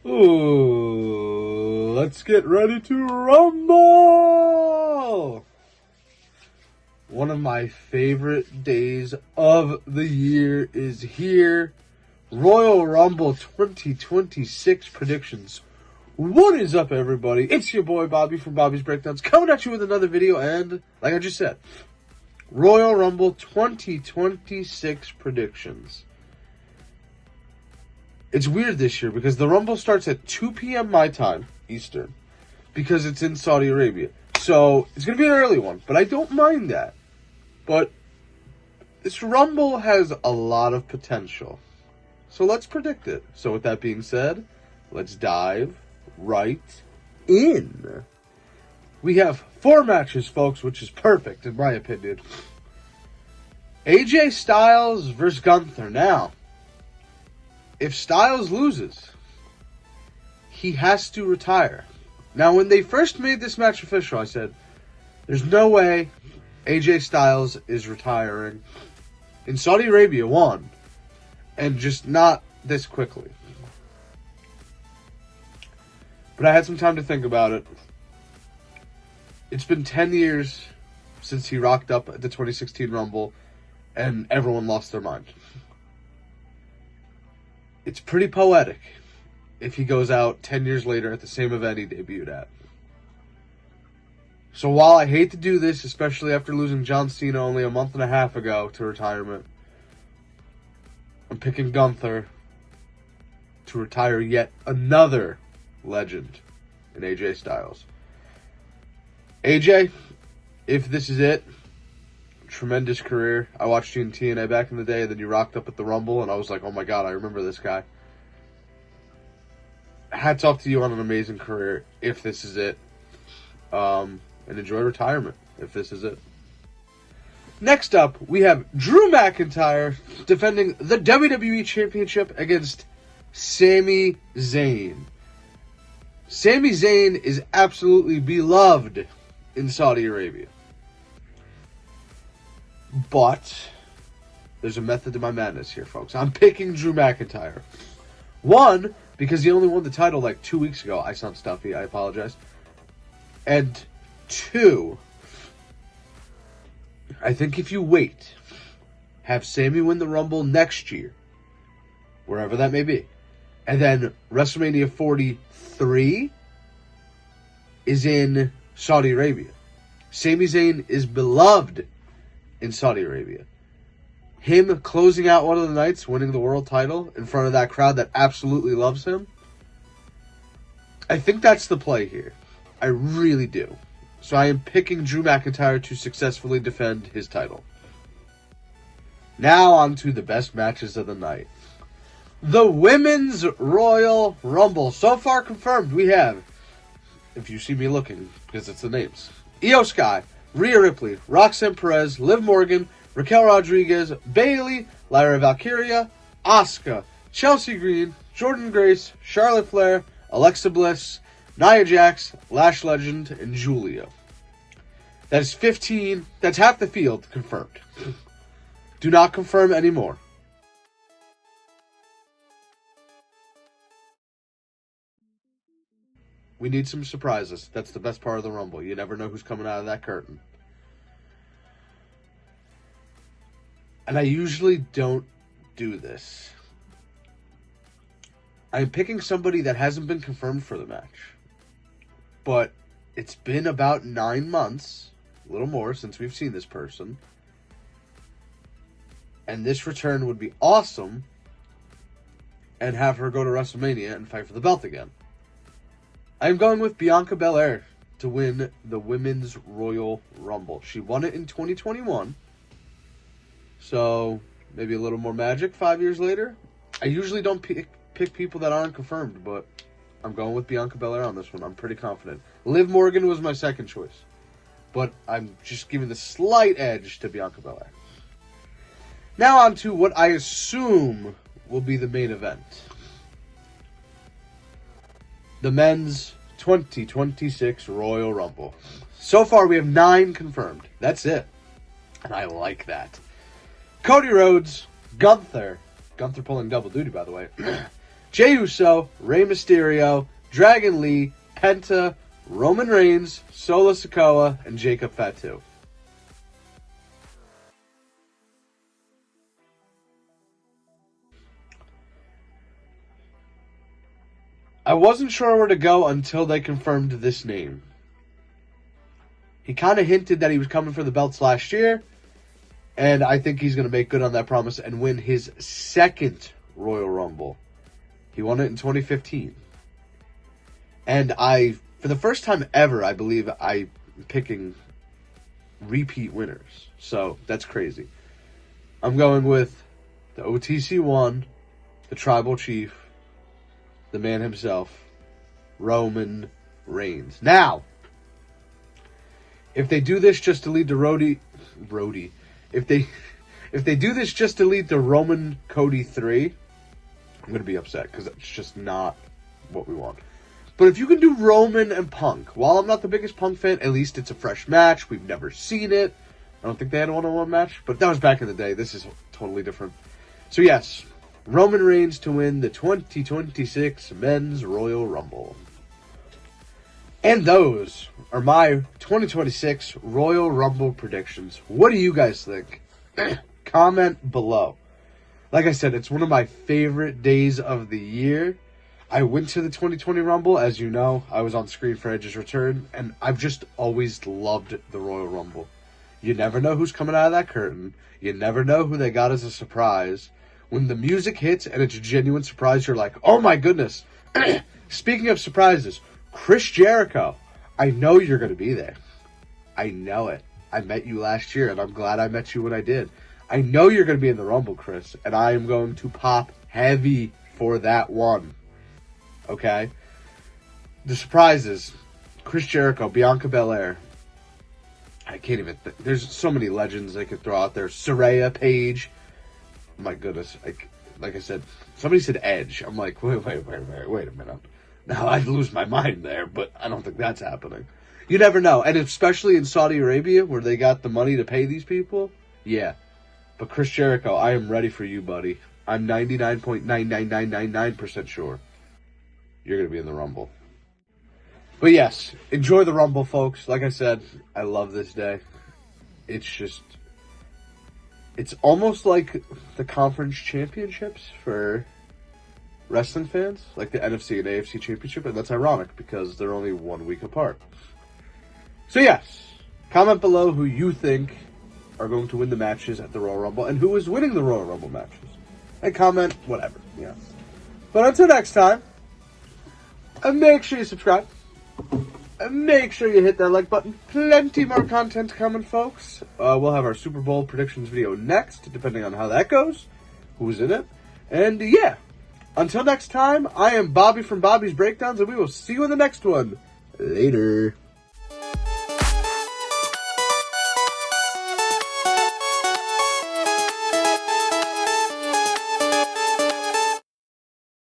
Ooh, let's get ready to rumble! One of my favorite days of the year is here. Royal Rumble 2026 predictions. What is up, everybody? It's your boy Bobby from Bobby's Breakdowns coming at you with another video, and like I just said, Royal Rumble 2026 predictions. It's weird this year because the Rumble starts at 2 p.m. my time, Eastern, because it's in Saudi Arabia. So it's going to be an early one, but I don't mind that. But this Rumble has a lot of potential. So let's predict it. So with that being said, let's dive right in. We have 4 matches, folks, which is perfect in my opinion. AJ Styles versus Gunther. Now, if Styles loses, he has to retire. Now, when they first made this match official, I said, there's no way AJ Styles is retiring in Saudi Arabia, one, and just not this quickly. But I had some time to think about it. It's been 10 years since he rocked up at the 2016 Rumble, and everyone lost their mind. It's pretty poetic if he goes out 10 years later at the same event he debuted at. So while I hate to do this, especially after losing John Cena only a month and a half ago to retirement, I'm picking Gunther to retire yet another legend in AJ Styles. AJ, if this is it, tremendous career. I watched you in TNA back in the day, then you rocked up at the Rumble, and I was like, oh my god, I remember this guy. Hats off to you on an amazing career, if this is it. And enjoy retirement, if this is it. Next up, we have Drew McIntyre defending the WWE Championship against Sami Zayn. Sami Zayn is absolutely beloved in Saudi Arabia. But there's a method to my madness here, folks. I'm picking Drew McIntyre. One, because he only won the title like 2 weeks ago. I sound stuffy. I apologize. And 2, I think if you wait, have Sami win the Rumble next year, wherever that may be, and then WrestleMania 43 is in Saudi Arabia. Sami Zayn is beloved in Saudi Arabia. Him closing out one of the nights, winning the world title in front of that crowd that absolutely loves him, I think that's the play here. I really do. So I am picking Drew McIntyre to successfully defend his title. Now on to the best matches of the night. The Women's Royal Rumble. So far confirmed, we have, if you see me looking, because it's the names, Io Sky, Rhea Ripley, Roxanne Perez, Liv Morgan, Raquel Rodriguez, Bayley, Lyra Valkyria, Asuka, Chelsea Green, Jordynne Grace, Charlotte Flair, Alexa Bliss, Nia Jax, Lash Legend, and Julia. That is 15. That's half the field confirmed. Do not confirm anymore. We need some surprises. That's the best part of the Rumble. You never know who's coming out of that curtain. And I usually don't do this. I'm picking somebody that hasn't been confirmed for the match. But it's been about 9 months, a little more, since we've seen this person. And this return would be awesome. And have her go to WrestleMania and fight for the belt again. I'm going with Bianca Belair to win the Women's Royal Rumble. She won it in 2021. So, maybe a little more magic 5 years later. I usually don't pick people that aren't confirmed, but I'm going with Bianca Belair on this one. I'm pretty confident. Liv Morgan was my second choice. But I'm just giving the slight edge to Bianca Belair. Now on to what I assume will be the main event. The Men's 2026 Royal Rumble. So far, we have 9 confirmed. That's it. And I like that. Cody Rhodes, Gunther pulling double duty, by the way, Jey Uso, Rey Mysterio, Dragon Lee, Penta, Roman Reigns, Solo Sikoa, and Jacob Fatu. I wasn't sure where to go until they confirmed this name. He kind of hinted that he was coming for the belts last year, and I think he's going to make good on that promise and win his second Royal Rumble. He won it in 2015. And for the first time ever, I believe I'm picking repeat winners. So that's crazy. I'm going with the OTC1, the Tribal Chief, the man himself, Roman Reigns. Now, if they do this just to lead to if they do this just to lead to Roman Cody 3, I'm going to be upset because it's just not what we want. But if you can do Roman and Punk, while I'm not the biggest Punk fan, at least it's a fresh match. We've never seen it. I don't think they had a one-on-one match, but that was back in the day. This is totally different. So yes, Roman Reigns to win the 2026 Men's Royal Rumble. And those are my 2026 Royal Rumble predictions. What do you guys think? Comment below. Like I said, it's one of my favorite days of the year. I went to the 2020 Rumble. As you know, I was on screen for Edge's return, and I've just always loved the Royal Rumble. You never know who's coming out of that curtain. You never know who they got as a surprise. When the music hits and it's a genuine surprise, you're like, oh my goodness. Speaking of surprises, Chris Jericho, I know you're going to be there. I know it. I met you last year, and I'm glad I met you when I did. I know you're going to be in the Rumble, Chris, and I am going to pop heavy for that one. Okay? The surprises, Chris Jericho, Bianca Belair. I can't even there's so many legends I could throw out there. Saraya, Paige. My goodness. Like I said, somebody said Edge. I'm like, wait a minute. Now I'd lose my mind there, but I don't think that's happening. You never know. And especially in Saudi Arabia, where they got the money to pay these people. Yeah. But Chris Jericho, I am ready for you, buddy. I'm 99.99999% sure you're going to be in the Rumble. But yes, enjoy the Rumble, folks. Like I said, I love this day. It's almost like the conference championships for wrestling fans, like the NFC and AFC championship, and that's ironic because they're only 1 week apart. So yes, comment below who you think are going to win the matches at the Royal Rumble and who is winning the Royal Rumble matches. And comment whatever, yeah. But until next time, make sure you subscribe. Make sure you hit that like button. Plenty more content coming, folks. We'll have our Super Bowl predictions video next, depending on how that goes, who's in it. And yeah, until next time, I am Bobby from Bobby's Breakdowns, and we will see you in the next one. Later.